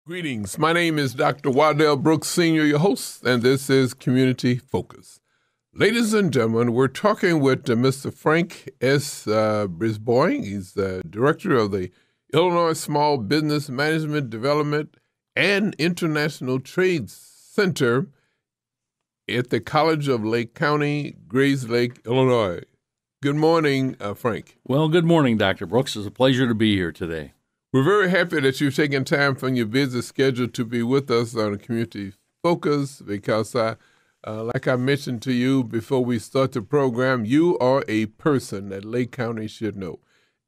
Greetings. My name is Dr. Waddell Brooks, Sr., your host, and this is Community Focus. Ladies and gentlemen, we're talking with Mr. Frank S. Brisbois. He's the director of the Illinois Small Business Management Development and International Trade Center at the College of Lake County, Grays Lake, Illinois. Good morning, Frank. Well, good morning, Dr. Brooks. It's a pleasure to be here today. We're very happy that you've taken time from your busy schedule to be with us on Community Focus because, like I mentioned to you before we start the program, you are a person that Lake County should know.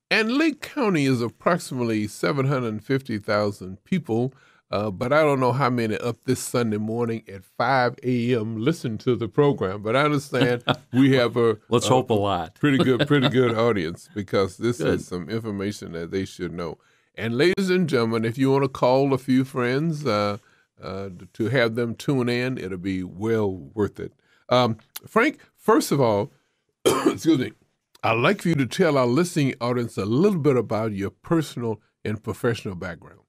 And Lake County is approximately 750,000 people, but I don't know how many up this Sunday morning at 5 a.m. listen to the program. But I understand we have a let's hope a lot. pretty good audience because this is some information that they should know. And ladies and gentlemen, if you want to call a few friends to have them tune in, it'll be well worth it. Frank, first of all, excuse me, I'd like for you to tell our listening audience a little bit about your personal and professional background.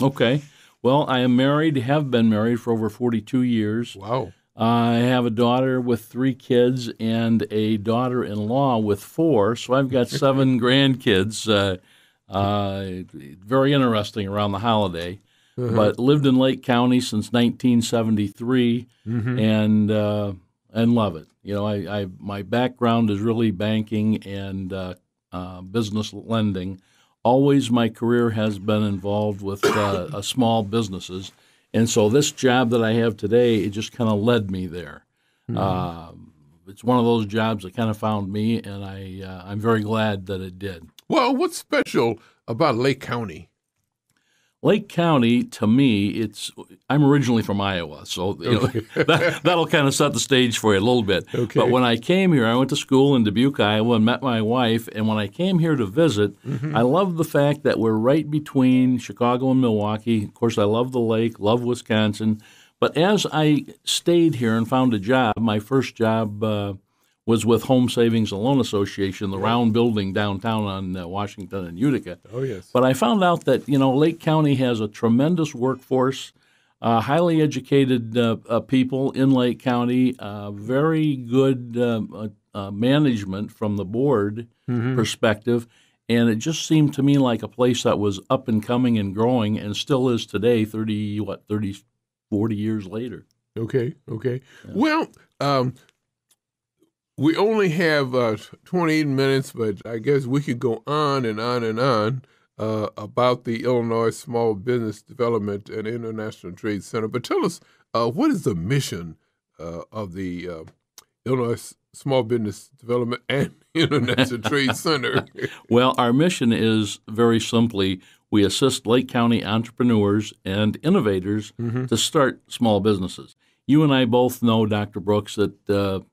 Okay. Well, I am married, have been married for over 42 years. Wow. I have a daughter with 3 kids and a daughter-in-law with 4, so I've got 7 grandkids. Very interesting around the holiday, but lived in Lake County since 1973 and love it. You know, my background is really banking and business lending. Always my career has been involved with small businesses, and so this job that I have today, it just kind of led me there. It's one of those jobs that kind of found me, and I'm very glad that it did. Well, what's special about Lake County? Lake County, to me, I'm originally from Iowa, so that'll kind of set the stage for you a little bit. Okay. But when I came here, I went to school in Dubuque, Iowa, and met my wife. And when I came here to visit, I love the fact that we're right between Chicago and Milwaukee. Of course, I love the lake, love Wisconsin. But as I stayed here and found a job, my first job was with Home Savings and Loan Association, the round building downtown on Washington and Utica. Oh, yes. But I found out that, Lake County has a tremendous workforce, highly educated people in Lake County, very good management from the board perspective, and it just seemed to me like a place that was up and coming and growing and still is today, 40 years later. Okay. Yeah. Well, we only have 28 minutes, but I guess we could go on and on and on about the Illinois Small Business Development and International Trade Center. But tell us, what is the mission of the Illinois Small Business Development and International Trade Center? Well, our mission is very simply, we assist Lake County entrepreneurs and innovators to start small businesses. You and I both know, Dr. Brooks, that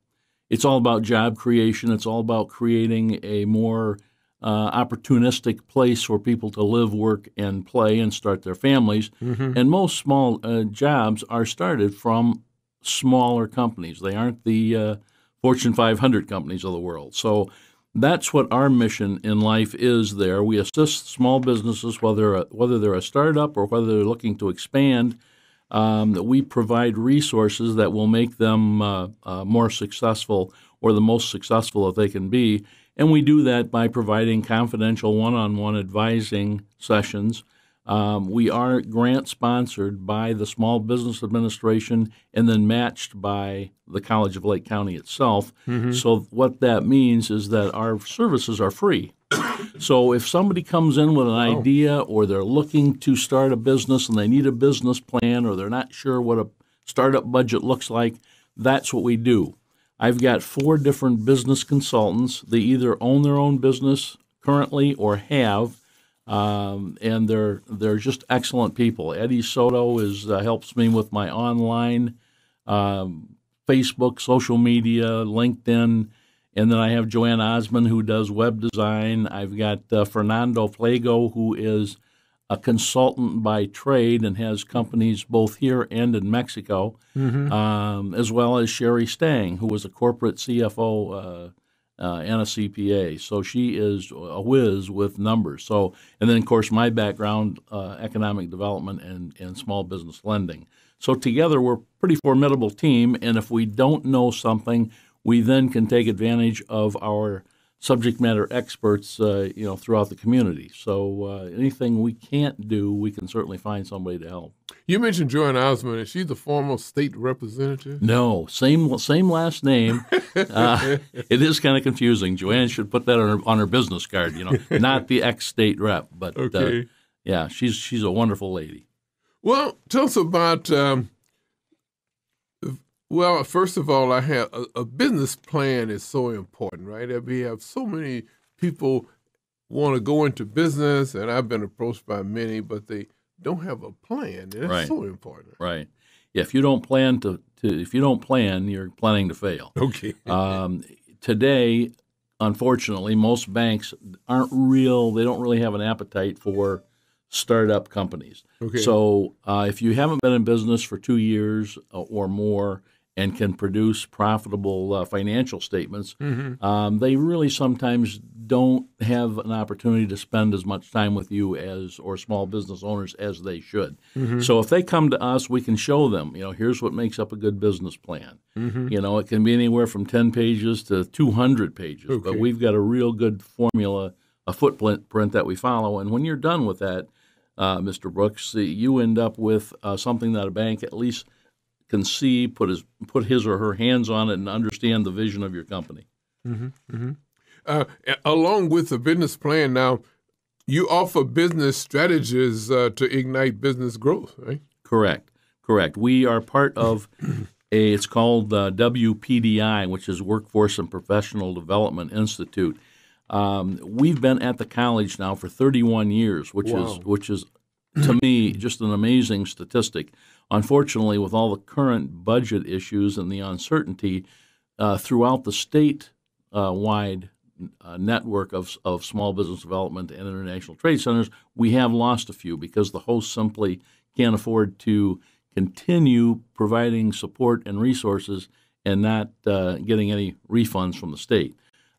it's all about job creation. It's all about creating a more opportunistic place for people to live, work, and play and start their families. And most small jobs are started from smaller companies. They aren't the Fortune 500 companies of the world. So that's what our mission in life is there. We assist small businesses, whether they're a startup or whether they're looking to expand. We provide resources that will make them more successful or the most successful that they can be. And we do that by providing confidential one-on-one advising sessions. We are grant-sponsored by the Small Business Administration and then matched by the College of Lake County itself. So what that means is that our services are free. So if somebody comes in with an idea or they're looking to start a business and they need a business plan or they're not sure what a startup budget looks like, that's what we do. I've got 4 different business consultants. They either own their own business currently or have, and they're just excellent people. Eddie Soto helps me with my online Facebook, social media, LinkedIn. And then I have Joanne Osmond, who does web design. I've got Fernando Plago, who is a consultant by trade and has companies both here and in Mexico, as well as Sherry Stang, who was a corporate CFO and a CPA. So she is a whiz with numbers. So, and then of course my background, economic development and small business lending. So together we're a pretty formidable team. And if we don't know something, we then can take advantage of our subject matter experts, throughout the community. So anything we can't do, we can certainly find somebody to help. You mentioned Joanne Osmond. Is she the former state representative? No, same last name. It is kind of confusing. Joanne should put that on her business card. Not the ex-state rep, but okay. Yeah, she's a wonderful lady. Well, tell us about. Well, first of all, I have a business plan is so important, right? We have so many people want to go into business, and I've been approached by many, but they don't have a plan. And that's so important. Right. Yeah, if you don't plan if you don't plan, you're planning to fail. Okay. Today, unfortunately, most banks they don't really have an appetite for startup companies. Okay. So if you haven't been in business for 2 years or more and can produce profitable financial statements, they really sometimes don't have an opportunity to spend as much time with you or small business owners as they should. So if they come to us, we can show them, here's what makes up a good business plan. It can be anywhere from 10 pages to 200 pages, but we've got a real good formula, a footprint that we follow. And when you're done with that, Mr. Brooks, you end up with something that a bank at least can see, put his or her hands on it, and understand the vision of your company. Along with the business plan, now you offer business strategies to ignite business growth, right? Correct. We are part of it's called WPDI, which is Workforce and Professional Development Institute. We've been at the college now for 31 years, which is to me just an amazing statistic. Unfortunately, with all the current budget issues and the uncertainty throughout the state-wide network of small business development and international trade centers, we have lost a few because the hosts simply can't afford to continue providing support and resources and not getting any refunds from the state.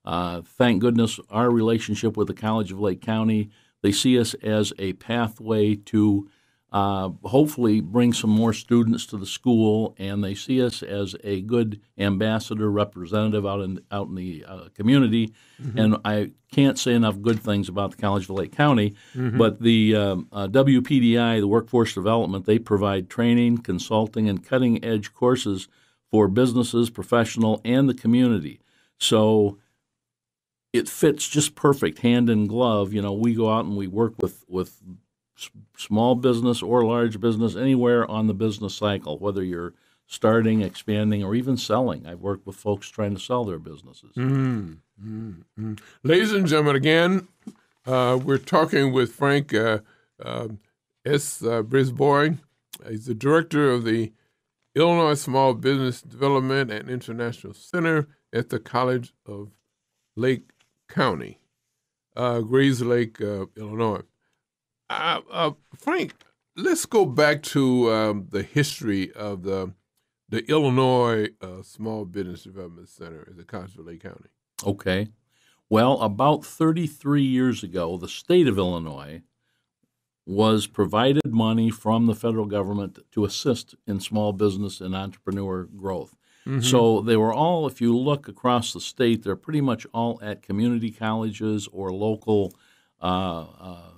Thank goodness our relationship with the College of Lake County, they see us as a pathway to hopefully bring some more students to the school, and they see us as a good ambassador representative out in the community. And I can't say enough good things about the College of Lake County, but the WPDI, the Workforce Development, they provide training, consulting, and cutting-edge courses for businesses, professional, and the community. So it fits just perfect, hand in glove. We go out and we work with small business or large business, anywhere on the business cycle, whether you're starting, expanding, or even selling. I've worked with folks trying to sell their businesses. Ladies and gentlemen, again, we're talking with Frank S. Brisbois. He's the director of the Illinois Small Business Development and International Center at the College of Lake County, Grays Lake, Illinois. Frank, let's go back to the history of the Illinois Small Business Development Center at the College of Lake County. Okay. Well, about 33 years ago, the state of Illinois was provided money from the federal government to assist in small business and entrepreneur growth. So they were all, if you look across the state, they're pretty much all at community colleges or local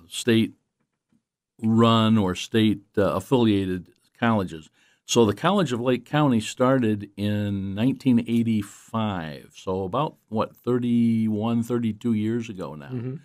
state-run or state-affiliated colleges. So the College of Lake County started in 1985, so about, 31, 32 years ago now.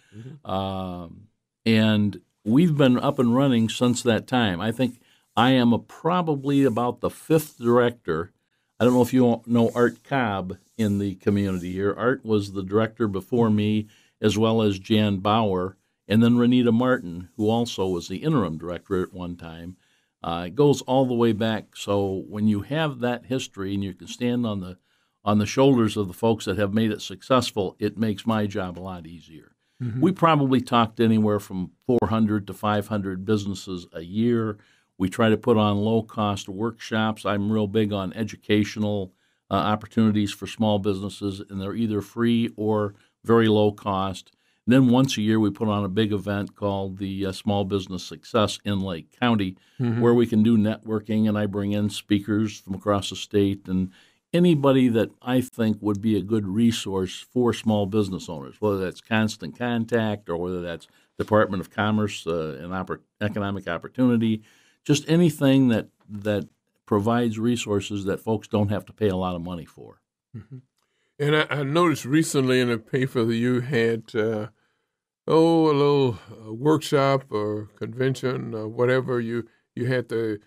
And we've been up and running since that time. I think I am probably about the fifth director. I don't know if you know Art Cobb in the community here. Art was the director before me, as well as Jan Bauer, and then Renita Martin, who also was the interim director at one time. It goes all the way back. So when you have that history and you can stand on the shoulders of the folks that have made it successful, it makes my job a lot easier. We probably talked anywhere from 400 to 500 businesses a year. We try to put on low-cost workshops. I'm real big on educational opportunities for small businesses, and they're either free or very low cost. And then once a year, we put on a big event called the Small Business Success in Lake County, where we can do networking, and I bring in speakers from across the state and anybody that I think would be a good resource for small business owners, whether that's Constant Contact or whether that's Department of Commerce and Economic Opportunity, just anything that provides resources that folks don't have to pay a lot of money for. And I noticed recently in the paper that you had, a little workshop or convention or whatever. You had the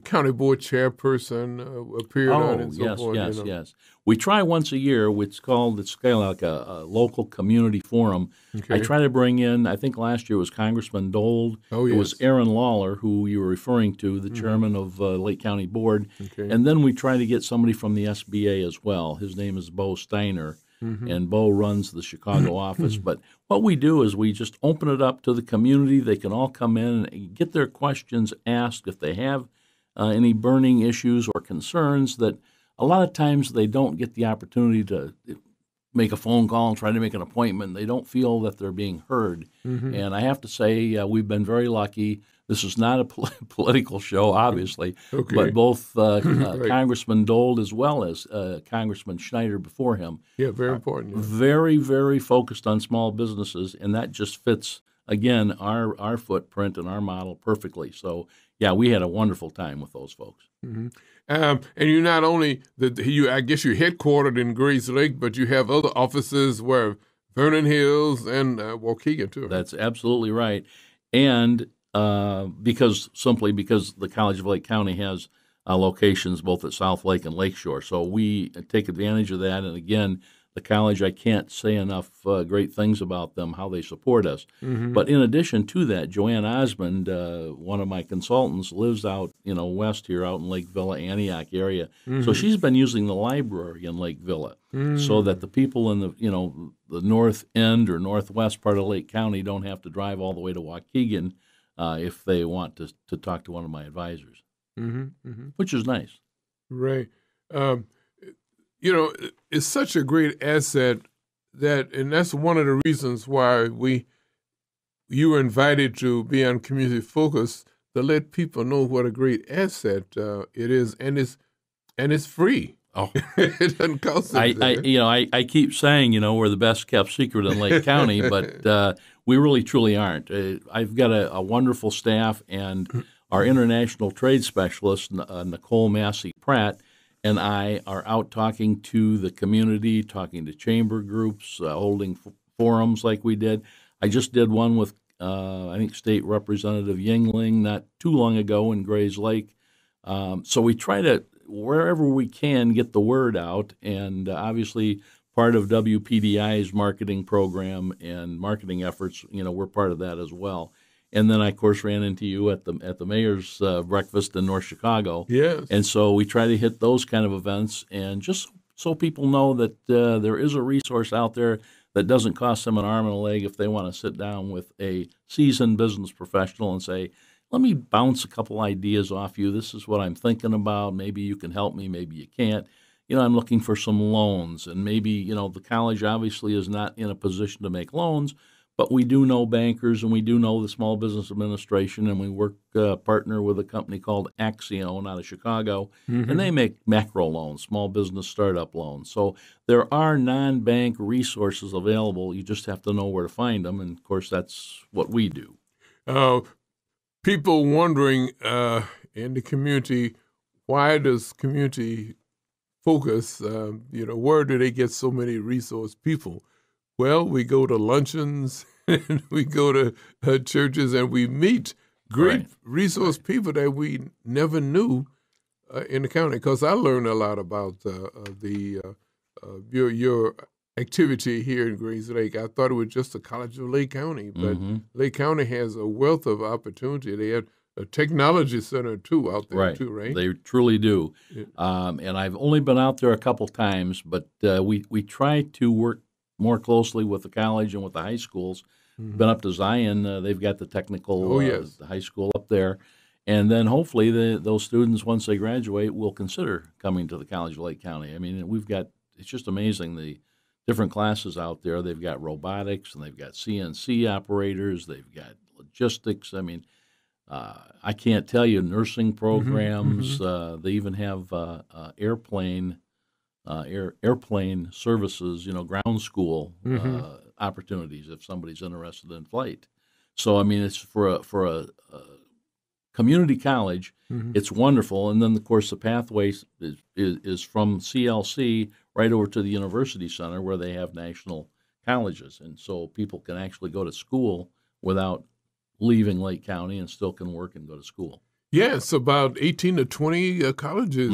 county board chairperson appeared on and so forth. Yes. We try once a year. It's kind of like a local community forum. Okay. I try to bring in, I think last year it was Congressman Dole. Oh, yes. It was Aaron Lawler, who you were referring to, the chairman of Lake County Board. Okay. And then we try to get somebody from the SBA as well. His name is Bo Steiner, and Bo runs the Chicago office. But what we do is we just open it up to the community. They can all come in and get their questions asked if they have any burning issues or concerns that a lot of times they don't get the opportunity to make a phone call and try to make an appointment. They don't feel that they're being heard. And I have to say we've been very lucky. This is not a political show, obviously, but both Congressman Dole as well as Congressman Schneider before him. Yeah, very important. Yeah. Very, very focused on small businesses, and that just fits, again, our footprint and our model perfectly. So, yeah, we had a wonderful time with those folks. And you're not only I guess you're headquartered in Grays Lake, but you have other offices where Vernon Hills and Waukegan too. That's absolutely right, and because the College of Lake County has locations both at South Lake and Lakeshore, so we take advantage of that. And again, the college, I can't say enough great things about them, how they support us. But in addition to that, Joanne Osmond, one of my consultants, lives out west here, out in Lake Villa, Antioch area. So she's been using the library in Lake Villa, so that the people in the north end or northwest part of Lake County don't have to drive all the way to Waukegan if they want to talk to one of my advisors, which is nice. Right. It's such a great asset and that's one of the reasons why you were invited to be on Community Focus, to let people know what a great asset it is, and it's free. Oh, it doesn't cost anything. I keep saying, we're the best kept secret in Lake County, but we really truly aren't. I've got a wonderful staff, and our international trade specialist, Nicole Massey Pratt, and I are out talking to the community, talking to chamber groups, holding forums like we did. I just did one with, I think, State Representative Yingling not too long ago in Grays Lake. So we try to, wherever we can, get the word out. And obviously, part of WPDI's marketing program and marketing efforts, we're part of that as well. And then I, of course, ran into you at the mayor's breakfast in North Chicago. Yes. And so we try to hit those kind of events, and just so people know that there is a resource out there that doesn't cost them an arm and a leg if they want to sit down with a seasoned business professional and say, let me bounce a couple ideas off you. This is what I'm thinking about. Maybe you can help me. Maybe you can't. I'm looking for some loans. And maybe, the college obviously is not in a position to make loans, but we do know bankers, and we do know the Small Business Administration, and we work partner with a company called Axion out of Chicago, and they make macro loans, small business startup loans. So there are non-bank resources available. You just have to know where to find them, and of course that's what we do. People wondering in the community, why does Community Focus, where do they get so many resource people? Well, we go to luncheons and we go to churches and we meet great resource people that we never knew in the county. Because I learned a lot about your activity here in Grays Lake. I thought it was just the College of Lake County, but Lake County has a wealth of opportunity. They have a technology center too out there too, right? They truly do. And I've only been out there a couple times, but we try to work more closely with the college and with the high schools. Been up to Zion. They've got the technical the high school up there. And then hopefully those students, once they graduate, will consider coming to the College of Lake County. I mean, it's just amazing the different classes out there. They've got robotics, and they've got CNC operators, they've got logistics. I mean, I can't tell you, nursing programs. They even have airplane services, ground school opportunities if somebody's interested in flight. So I mean, it's for a community college. It's wonderful. And then, of course, the pathway is from CLC right over to the University Center, where they have national colleges. And so people can actually go to school without leaving Lake County and still can work and go to school. Yes, about 18 to 20 colleges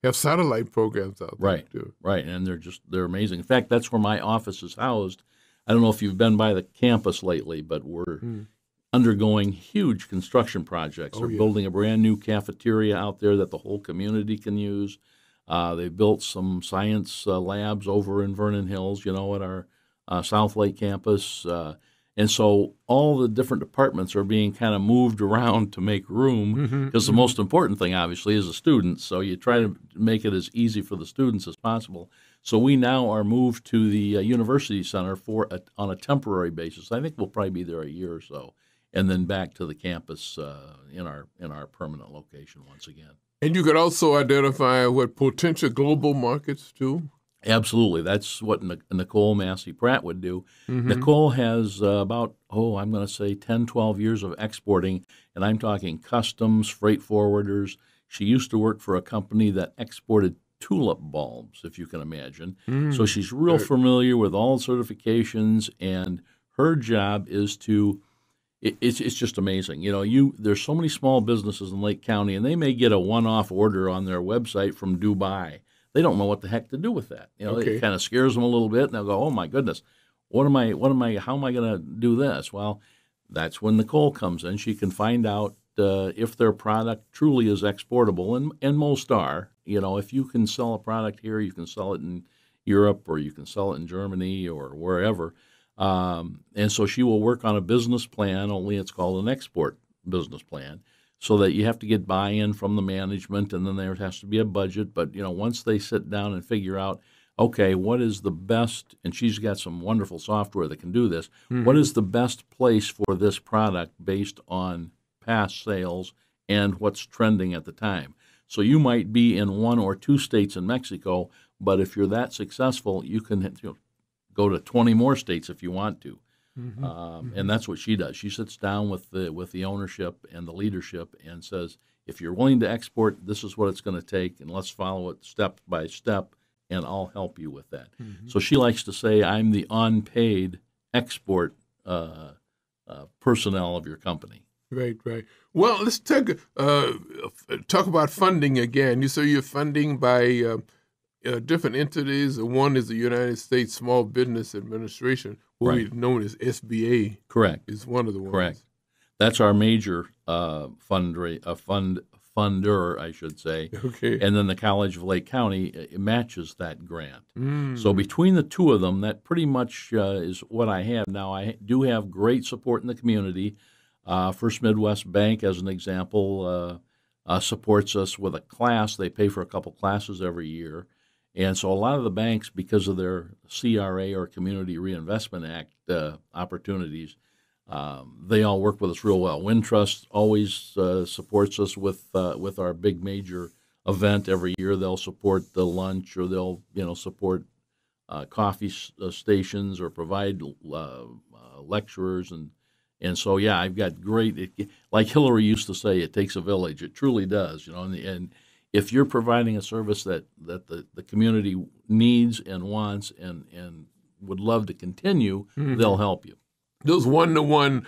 have satellite programs out there. Right, too. Right, and they're amazing. In fact, that's where my office is housed. I don't know if you've been by the campus lately, but we're undergoing huge construction projects. They're building a brand new cafeteria out there that the whole community can use. They built some science labs over in Vernon Hills, at our South Lake campus. And so all the different departments are being kind of moved around to make room, because the most important thing, obviously, is the students. So you try to make it as easy for the students as possible. So we now are moved to the University Center on a temporary basis. I think we'll probably be there a year or so, and then back to the campus in our permanent location once again. And you could also identify what potential global markets too. Absolutely. That's what Nicole Massey Pratt would do. Nicole has about, I'm going to say 10, 12 years of exporting, and I'm talking customs, freight forwarders. She used to work for a company that exported tulip bulbs, if you can imagine. So she's real familiar with all certifications, and her job is to it's just amazing. There's so many small businesses in Lake County, and they may get a one-off order on their website from Dubai. They don't know what the heck to do with that. It kind of scares them a little bit, and they'll go, "Oh my goodness, how am I going to do this?" Well, that's when Nicole comes in. She can find out if their product truly is exportable, and most are. If you can sell a product here, you can sell it in Europe, or you can sell it in Germany, or wherever. And so she will work on a business plan, only it's called an export business plan, so that you have to get buy-in from the management, and then there has to be a budget. But, once they sit down and figure out, okay, what is the best, and she's got some wonderful software that can do this, what is the best place for this product based on past sales and what's trending at the time. So you might be in 1 or 2 states in Mexico, but if you're that successful, you can go to 20 more states if you want to. And that's what she does. She sits down with the ownership and the leadership and says, if you're willing to export, this is what it's going to take, and let's follow it step by step, and I'll help you with that. So she likes to say, I'm the unpaid export personnel of your company. Right. Well, let's talk about funding again. You say you're funding by different entities. One is the United States Small Business Administration, what we known as SBA. Correct. Is one of the ones. Correct. That's our major funder, I should say. Okay. And then the College of Lake County matches that grant. So between the two of them, that pretty much is what I have. Now, I do have great support in the community. First Midwest Bank, as an example, supports us with a class. They pay for a couple classes every year. And so a lot of the banks, because of their CRA or Community Reinvestment Act opportunities, they all work with us real well. Wintrust always supports us with our big major event every year. They'll support the lunch, or they'll support coffee stations, or provide lecturers, and so I've got great. Like Hillary used to say, it takes a village. It truly does, and if you're providing a service that the community needs and wants and would love to continue, they'll help you. Those one-to-one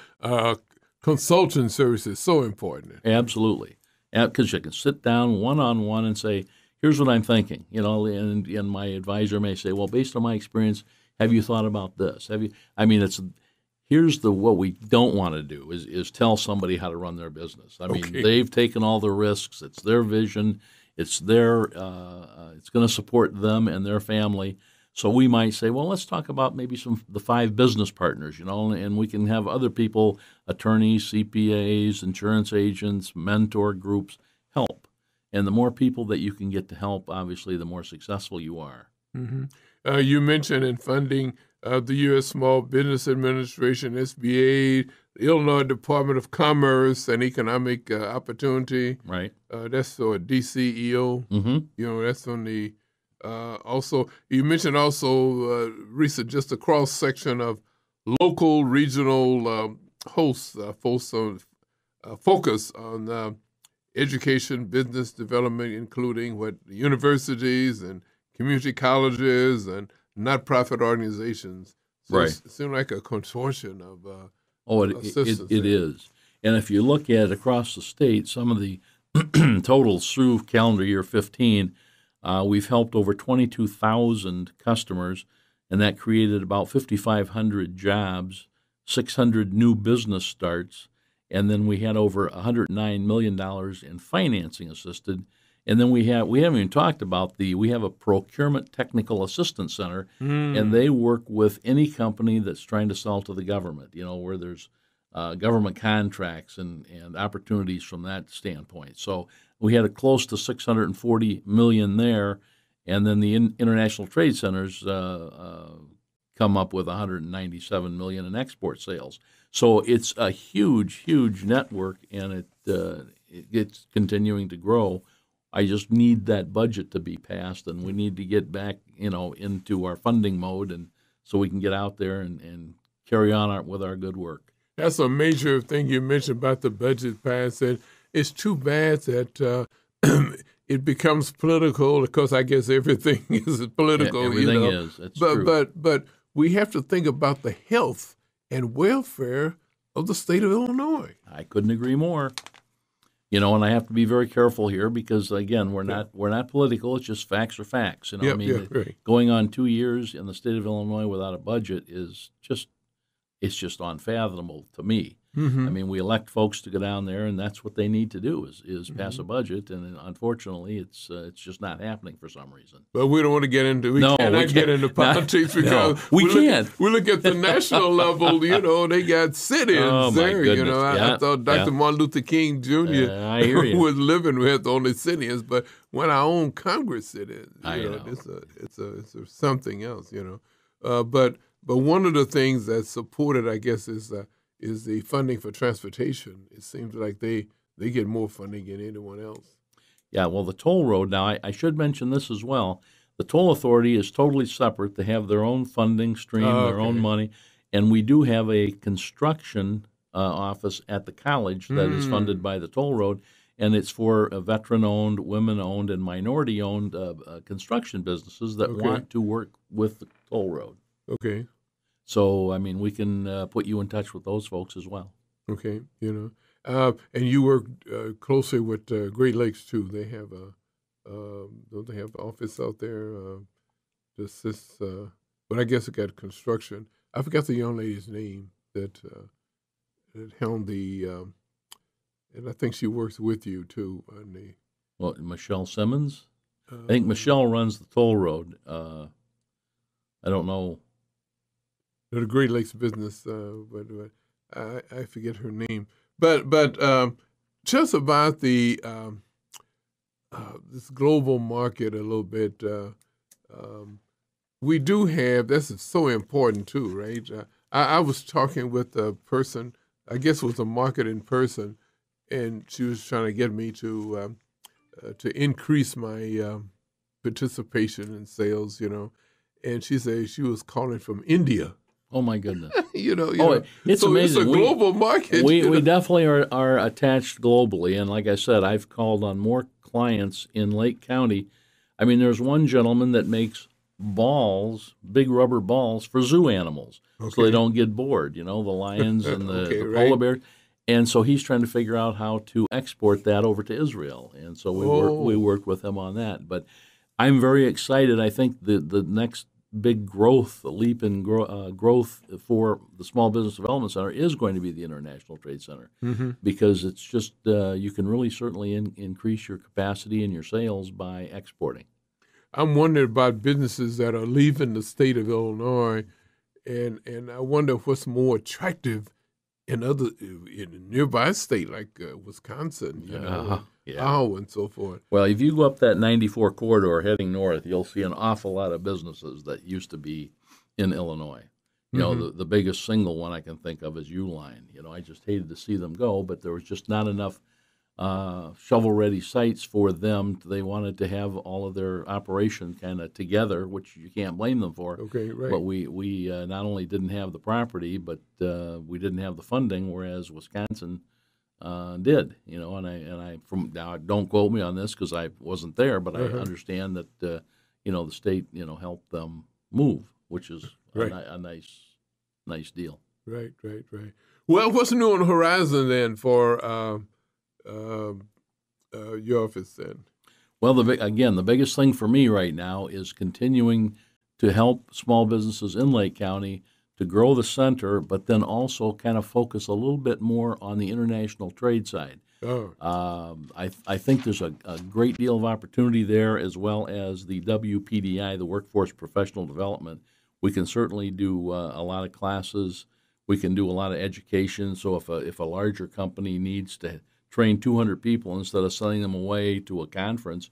consulting services so important. Absolutely, because you can sit down one-on-one and say, "Here's what I'm thinking," and my advisor may say, "Well, based on my experience, have you thought about this? Have you?" I mean, here's what we don't want to do is tell somebody how to run their business. I mean, they've taken all the risks. It's their vision. It's going to support them and their family. So we might say, well, let's talk about maybe the 5 business partners, and we can have other people, attorneys, CPAs, insurance agents, mentor groups help. And the more people that you can get to help, obviously, the more successful you are. Mm-hmm. You mentioned in funding the U.S. Small Business Administration, SBA, the Illinois Department of Commerce and Economic Opportunity. Right. That's for DCEO. Mm-hmm. That's on the also. You mentioned also recent just a cross section of local regional hosts, focus on education, business development, including universities and community colleges and not-profit organizations. So right. It seems like a consortium of it is. And if you look at it across the state, some of the totals through calendar year 15, we've helped over 22,000 customers, and that created about 5,500 jobs, 600 new business starts, and then we had over $109 million in financing assisted. And then we haven't even talked about we have a procurement technical assistance center, and they work with any company that's trying to sell to the government, where there's government contracts and opportunities from that standpoint. So we had close to $640 million there, and then the international trade centers come up with $197 million in export sales. So it's a huge, huge network, and it's continuing to grow. I just need that budget to be passed, and we need to get back, into our funding mode, and so we can get out there and carry on with our good work. That's a major thing you mentioned about the budget pass, and it's too bad that it becomes political, because I guess everything is political. Everything is. That's true. But we have to think about the health and welfare of the state of Illinois. I couldn't agree more. And I have to be very careful here because, again, we're not political. It's just facts are facts. Right. Going on 2 years in the state of Illinois without a budget is just unfathomable to me. Mm-hmm. We elect folks to go down there, and that's what they need to do is pass a budget. And unfortunately, it's just not happening for some reason. But we don't want to get into we cannot get into politics because we can't. We look at the national level. They got sit-ins there. I thought Dr. Martin Luther King Jr. I hear you. who was living with only sit-ins, but when our own Congress sit-ins, it's something else. But one of the things that's supported, I guess, is the funding for transportation. It seems like they get more funding than anyone else. Yeah, well, the toll road, now I should mention this as well. The toll authority is totally separate. They have their own funding stream, their own money, and we do have a construction office at the college that is funded by the toll road, and it's for veteran-owned, women-owned, and minority-owned construction businesses that want to work with the toll road. Okay. So, we can put you in touch with those folks as well. Okay, and you work closely with Great Lakes too. They have don't they have an office out there? But I guess it got construction. I forgot the young lady's name that helmed the, and I think she works with you too. Michelle Simmons? I think Michelle runs the toll road. I don't know. The Great Lakes business, but I forget her name. But just about the this global market a little bit. We do have, this is so important too, right? I was talking with a person, I guess it was a marketing person, and she was trying to get me to increase my participation in sales, and she said she was calling from India. Oh my goodness! It's so amazing. It's a global market. We definitely are attached globally, and like I said, I've called on more clients in Lake County. There's one gentleman that makes balls, big rubber balls for zoo animals, so they don't get bored. The lions and the polar bears, and so he's trying to figure out how to export that over to Israel, and so we worked with him on that. But I'm very excited. I think the next big growth, a leap in growth for the Small Business Development Center is going to be the International Trade Center, because it's just you can really certainly increase your capacity and your sales by exporting. I'm wondering about businesses that are leaving the state of Illinois, and I wonder what's more attractive in nearby state like Wisconsin, Yeah. Iowa, and so forth. Well, if you go up that 94 corridor heading north, you'll see an awful lot of businesses that used to be in Illinois. You know, the biggest single one I can think of is Uline. You know, I just hated to see them go, but there was just not enough shovel-ready sites for them. They wanted to have all of their operation kind of together, which you can't blame them for. Okay, right. But we not only didn't have the property, but we didn't have the funding, whereas Wisconsin did. You know, and I from now don't quote me on this because I wasn't there, but I understand that you know, the state, you know, helped them move, which is a nice deal. Right. Well, what's new on the horizon then for your office then? Well, the biggest thing for me right now is continuing to help small businesses in Lake County to grow the center, but then also kind of focus a little bit more on the international trade side. Oh. I think there's a great deal of opportunity there, as well as the WPDI, the Workforce Professional Development. We can certainly do a lot of classes. We can do a lot of education. So if a larger company needs to train 200 people instead of sending them away to a conference,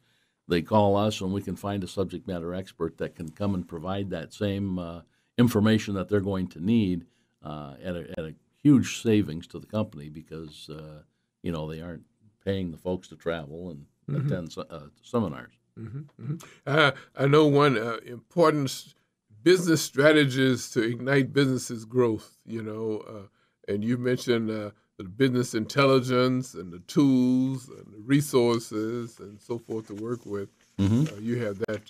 they call us and we can find a subject matter expert that can come and provide that same information that they're going to need at a huge savings to the company because you know, they aren't paying the folks to travel and attend seminars. I know one important business strategist to ignite businesses growth, you know, and you mentioned the business intelligence and the tools and the resources and so forth to work with. You have that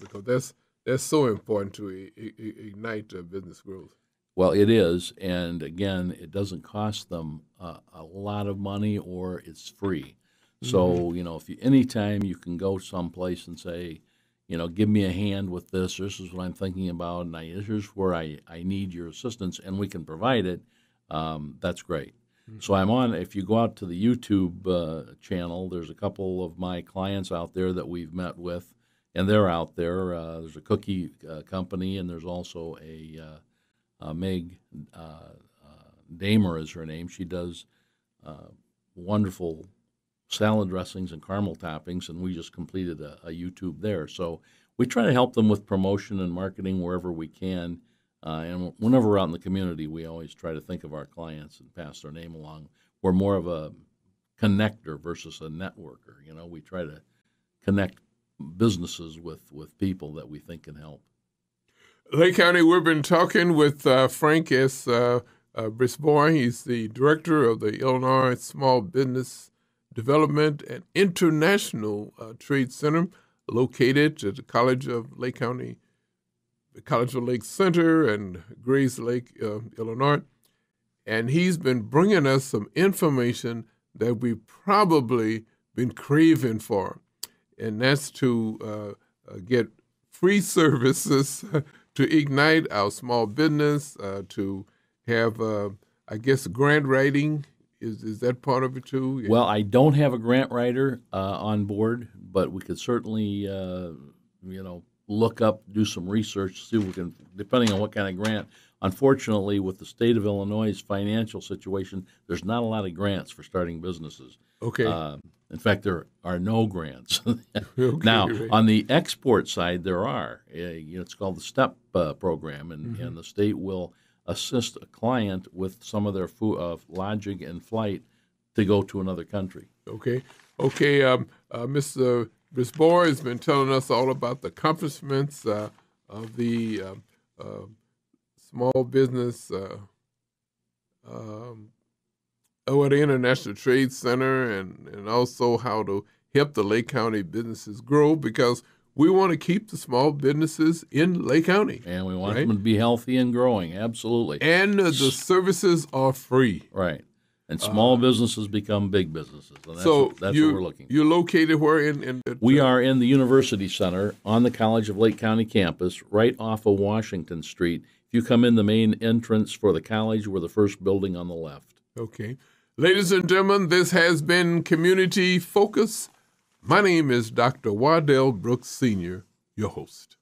because that's so important to ignite business growth. Well, it is, and again, it doesn't cost them a lot of money, or it's free. So, you know, anytime you can go someplace and say, you know, give me a hand with this. This is what I'm thinking about, and here's where I need your assistance, and we can provide it. That's great. So I'm on. If you go out to the YouTube channel, there's a couple of my clients out there that we've met with, and they're out there. There's a cookie company, and there's also a Meg Damer is her name. She does wonderful salad dressings and caramel toppings, and we just completed a YouTube there. So we try to help them with promotion and marketing wherever we can. And whenever we're out in the community, we always try to think of our clients and pass their name along. We're more of a connector versus a networker. You know, we try to connect businesses with people that we think can help. Lake County, we've been talking with Frank S. Brisbois. He's the director of the Illinois Small Business Development and International Trade Center, located at the College of Lake County, the College of Lake Center and Grays Lake, Illinois. And he's been bringing us some information that we've probably been craving for, and that's to get free services to ignite our small business, to have, I guess, grant writing. Is that part of it too? Yeah. Well, I don't have a grant writer on board, but we could certainly, you know, look up, do some research, see if we can, depending on what kind of grant. Unfortunately, with the state of Illinois' financial situation, there's not a lot of grants for starting businesses. Okay. In fact, there are no grants. Okay, now, right. on the export side, there are. You know, it's called the STEP program, and the state will assist a client with some of their lodging and flight to go to another country. Okay. Mr. Brisbois has been telling us all about the accomplishments of the small business at the International Trade Center, and also how to help the Lake County businesses grow, because we want to keep the small businesses in Lake County. And we want them to be healthy and growing, absolutely. And the services are free. Right. And small businesses become big businesses. And that's what we're looking for. You're located where We are in the University Center on the College of Lake County campus, right off of Washington Street. If you come in the main entrance for the college, we're the first building on the left. Okay. Ladies and gentlemen, this has been Community Focus. My name is Dr. Waddell Brooks, Sr. your host.